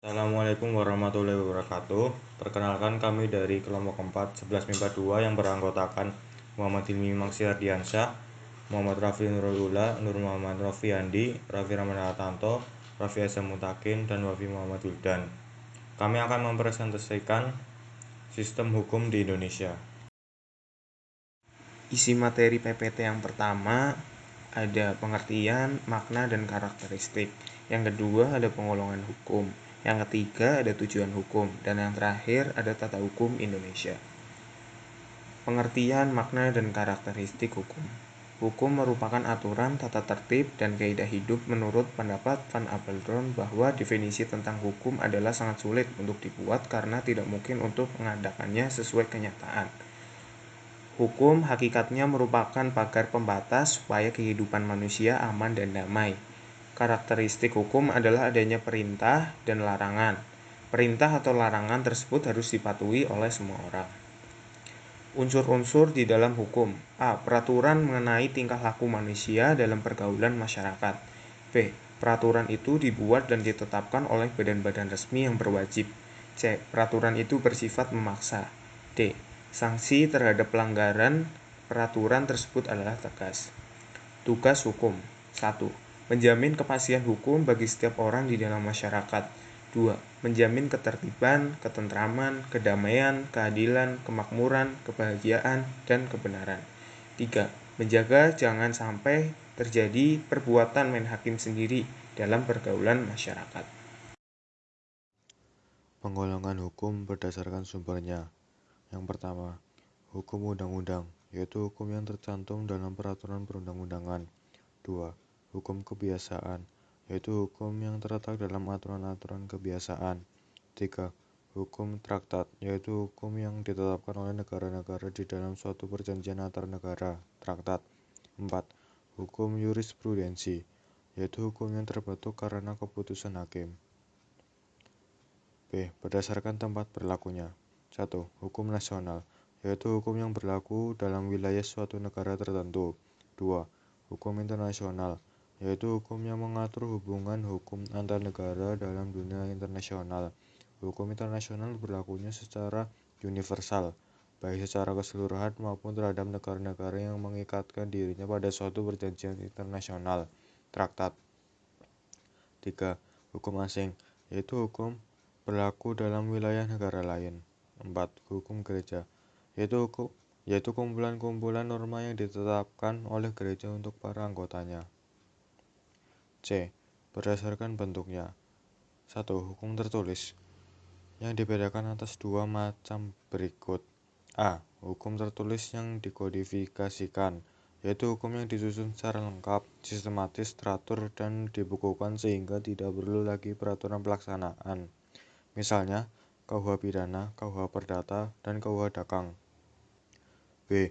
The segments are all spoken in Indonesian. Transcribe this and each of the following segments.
Assalamualaikum warahmatullahi wabarakatuh. Perkenalkan kami dari kelompok 4 11 MIPA 2 yang beranggotakan Muhammad Hilmi Mangsi Ardiansyah, Muhammad Rafi Nurul Ula, Nur Muhammad Rafi Andi, Raffi Ramanartanto, Raffi Azam Mutakin, dan Wafi Muhammad Wildan. Kami akan mempresentasikan sistem hukum di Indonesia. Isi materi PPT yang pertama ada pengertian, makna, dan karakteristik. Yang kedua ada penggolongan hukum. Yang ketiga ada tujuan hukum. Dan yang terakhir ada tata hukum Indonesia. Pengertian, makna, dan karakteristik hukum. Hukum merupakan aturan, tata tertib, dan kaidah hidup. Menurut pendapat Van Apeldoorn bahwa definisi tentang hukum adalah sangat sulit untuk dibuat karena tidak mungkin untuk mengadakannya sesuai kenyataan. Hukum hakikatnya merupakan pagar pembatas supaya kehidupan manusia aman dan damai. Karakteristik hukum adalah adanya perintah dan larangan. Perintah atau larangan tersebut harus dipatuhi oleh semua orang. Unsur-unsur di dalam hukum. A. Peraturan mengenai tingkah laku manusia dalam pergaulan masyarakat. B. Peraturan itu dibuat dan ditetapkan oleh badan-badan resmi yang berwajib. C. Peraturan itu bersifat memaksa. D. Sanksi terhadap pelanggaran peraturan tersebut adalah tegas. Tugas hukum. 1. Menjamin kepastian hukum bagi setiap orang di dalam masyarakat. 2. Menjamin ketertiban, ketentraman, kedamaian, keadilan, kemakmuran, kebahagiaan, dan kebenaran. 3. Menjaga jangan sampai terjadi perbuatan main hakim sendiri dalam pergaulan masyarakat. Penggolongan hukum berdasarkan sumbernya. Yang pertama, hukum undang-undang, yaitu hukum yang tercantum dalam peraturan perundang-undangan. 2. Hukum kebiasaan, yaitu hukum yang terletak dalam aturan-aturan kebiasaan. 3. Hukum traktat, yaitu hukum yang ditetapkan oleh negara-negara di dalam suatu perjanjian antar negara, traktat. 4. Hukum jurisprudensi, yaitu hukum yang terbentuk karena keputusan hakim. B. Berdasarkan tempat berlakunya. 1. Hukum nasional, yaitu hukum yang berlaku dalam wilayah suatu negara tertentu. 2. Hukum internasional, yaitu hukum yang mengatur hubungan hukum antar negara dalam dunia internasional. Hukum internasional berlakunya secara universal, baik secara keseluruhan maupun terhadap negara-negara yang mengikatkan dirinya pada suatu perjanjian internasional, traktat. 3. Hukum asing, yaitu hukum berlaku dalam wilayah negara lain. 4. Hukum gereja, yaitu kumpulan-kumpulan norma yang ditetapkan oleh gereja untuk para anggotanya. C. Berdasarkan bentuknya. 1. Hukum tertulis, yang dibedakan atas dua macam berikut. A. Hukum tertulis yang dikodifikasikan, yaitu hukum yang disusun secara lengkap, sistematis, teratur, dan dibukukan sehingga tidak perlu lagi peraturan pelaksanaan. Misalnya, KUH Pidana, KUH Perdata, dan KUH Dakang. B.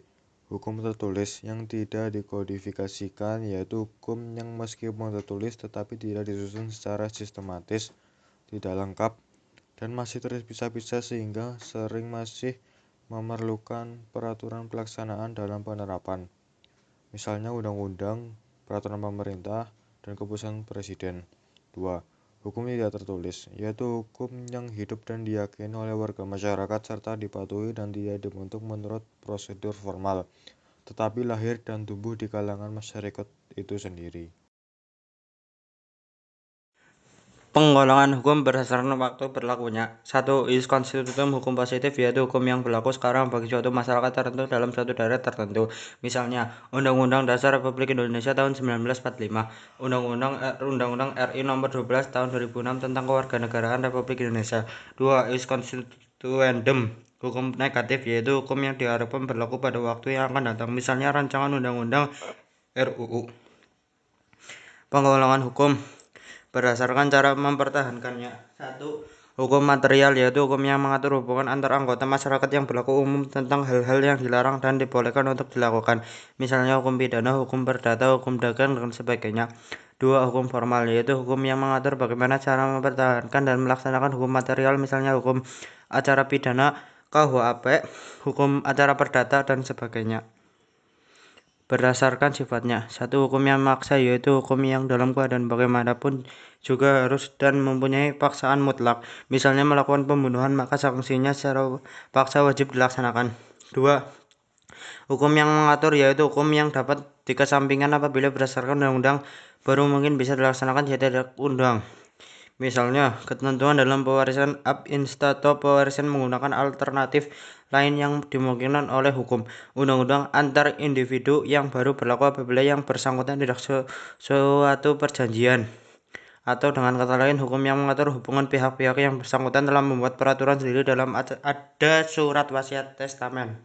Hukum tertulis yang tidak dikodifikasikan, yaitu hukum yang meskipun tertulis tetapi tidak disusun secara sistematis, tidak lengkap, dan masih terpisah-pisah sehingga sering masih memerlukan peraturan pelaksanaan dalam penerapan. Misalnya undang-undang, peraturan pemerintah, dan keputusan presiden. 2. Hukum tidak tertulis, yaitu hukum yang hidup dan diyakini oleh warga masyarakat serta dipatuhi dan tidak dibentuk menurut prosedur formal, tetapi lahir dan tumbuh di kalangan masyarakat itu sendiri. Penggolongan hukum berdasarkan waktu berlakunya. 1. Ius constitutum, hukum positif, yaitu hukum yang berlaku sekarang bagi suatu masyarakat tertentu dalam suatu daerah tertentu. Misalnya, Undang-Undang Dasar Republik Indonesia tahun 1945, Undang-Undang RI Nomor 12 tahun 2006 tentang Kewarganegaraan Republik Indonesia. 2. Ius constituendum, hukum negatif, yaitu hukum yang diharapkan berlaku pada waktu yang akan datang. Misalnya, rancangan undang-undang RUU. Penggolongan hukum berdasarkan cara mempertahankannya. 1. Hukum material, yaitu hukum yang mengatur hubungan antar anggota masyarakat yang berlaku umum tentang hal-hal yang dilarang dan dibolehkan untuk dilakukan. Misalnya hukum pidana, hukum perdata, hukum dagang, dan sebagainya. 2. Hukum formal, yaitu hukum yang mengatur bagaimana cara mempertahankan dan melaksanakan hukum material, misalnya hukum acara pidana, KUHP, hukum acara perdata, dan sebagainya. berdasarkan sifatnya. 1. Hukum yang memaksa, yaitu hukum yang dalam keadaan bagaimanapun juga harus dan mempunyai paksaan mutlak. Misalnya melakukan pembunuhan, maka sanksinya secara paksa wajib dilaksanakan. 2. Hukum yang mengatur, yaitu hukum yang dapat dikesampingkan apabila berdasarkan undang-undang baru mungkin bisa dilaksanakan jika tidak undang. Misalnya, ketentuan dalam pewarisan ab insta atau pewarisan menggunakan alternatif lain yang dimungkinkan oleh hukum undang-undang antar individu yang baru berlaku apabila yang bersangkutan tidak suatu perjanjian. Atau dengan kata lain, hukum yang mengatur hubungan pihak-pihak yang bersangkutan telah membuat peraturan sendiri dalam ada surat wasiat testamen.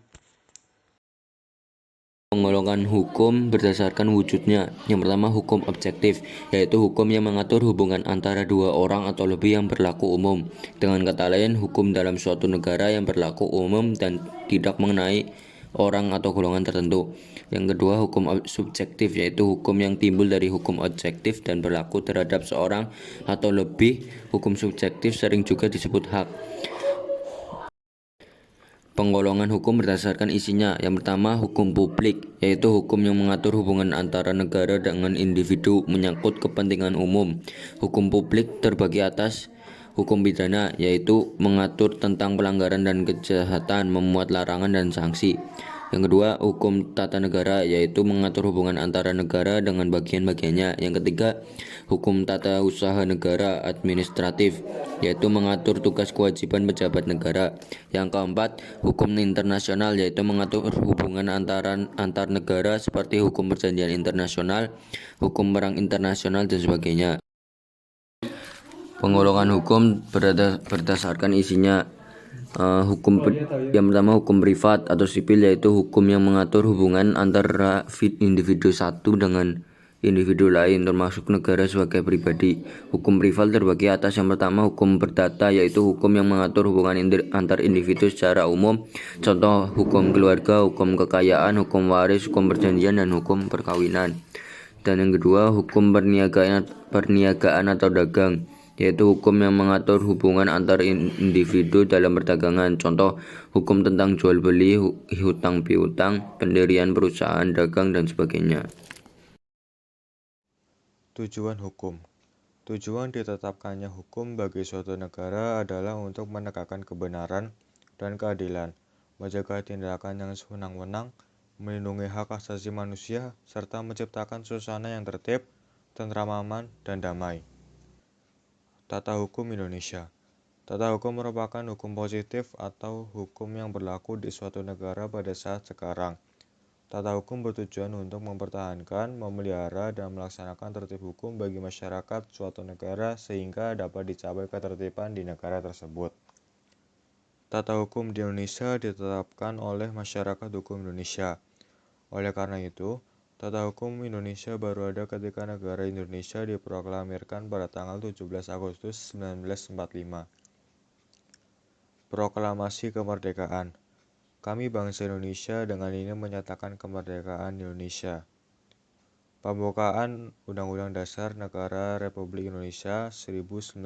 Penggolongan hukum berdasarkan wujudnya. Yang pertama, hukum objektif, yaitu hukum yang mengatur hubungan antara dua orang atau lebih yang berlaku umum. Dengan kata lain, hukum dalam suatu negara yang berlaku umum dan tidak mengenai orang atau golongan tertentu. Yang kedua, hukum subjektif, yaitu hukum yang timbul dari hukum objektif dan berlaku terhadap seorang atau lebih. Hukum subjektif sering juga disebut hak. Penggolongan hukum berdasarkan isinya. Yang pertama, hukum publik, yaitu hukum yang mengatur hubungan antara negara dengan individu menyangkut kepentingan umum. Hukum publik terbagi atas hukum pidana, yaitu mengatur tentang pelanggaran dan kejahatan, memuat larangan dan sanksi. Yang kedua, hukum tata negara, yaitu mengatur hubungan antara negara dengan bagian-bagiannya. Yang ketiga, hukum tata usaha negara administratif, yaitu mengatur tugas kewajiban pejabat negara. Yang keempat, hukum internasional, yaitu mengatur hubungan antar negara seperti hukum perjanjian internasional, hukum perang internasional, dan sebagainya. Penggolongan hukum berdasarkan isinya. Yang pertama, hukum privat atau sipil, yaitu hukum yang mengatur hubungan antara individu satu dengan individu lain, termasuk negara sebagai pribadi. Hukum privat terbagi atas yang pertama, hukum perdata, yaitu hukum yang mengatur hubungan antar individu secara umum. Contoh, hukum keluarga, hukum kekayaan, hukum waris, hukum perjanjian, dan hukum perkawinan. Dan yang kedua, hukum perniagaan atau dagang, yaitu hukum yang mengatur hubungan antar individu dalam perdagangan. Contoh, hukum tentang jual beli, hutang piutang, pendirian perusahaan dagang, dan sebagainya. Tujuan hukum. Tujuan ditetapkannya hukum bagi suatu negara adalah untuk menegakkan kebenaran dan keadilan, mencegah tindakan yang sewenang-wenang, melindungi hak asasi manusia, serta menciptakan suasana yang tertib, tentram, aman, dan damai. Tata hukum Indonesia. Tata hukum merupakan hukum positif atau hukum yang berlaku di suatu negara pada saat sekarang. Tata hukum bertujuan untuk mempertahankan, memelihara, dan melaksanakan tertib hukum bagi masyarakat suatu negara sehingga dapat dicapai ketertiban di negara tersebut. Tata hukum di Indonesia ditetapkan oleh masyarakat hukum Indonesia. Oleh karena itu, Tata hukum Indonesia baru ada ketika negara Indonesia diproklamirkan pada tanggal 17 Agustus 1945. Proklamasi Kemerdekaan. Kami bangsa Indonesia dengan ini menyatakan kemerdekaan Indonesia. Pembukaan Undang-Undang Dasar Negara Republik Indonesia 1945.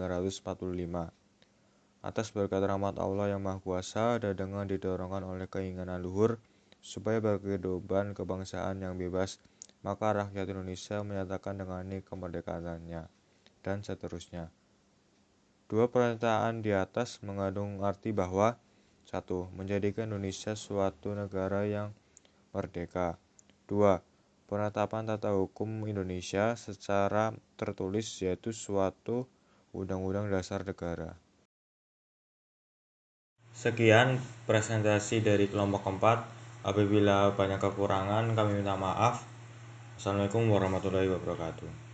Atas berkat rahmat Allah yang Maha Kuasa dan dengan didorongkan oleh keinginan luhur supaya berkehidupan kebangsaan yang bebas, maka rakyat Indonesia menyatakan dengan ini kemerdekaannya, dan seterusnya. Dua pernyataan di atas mengandung arti bahwa 1. Menjadikan Indonesia suatu negara yang merdeka. 2. Penetapan tata hukum Indonesia secara tertulis, yaitu suatu Undang-Undang Dasar Negara. Sekian presentasi dari kelompok 4. Apabila banyak kekurangan, kami minta maaf. Assalamualaikum warahmatullahi wabarakatuh.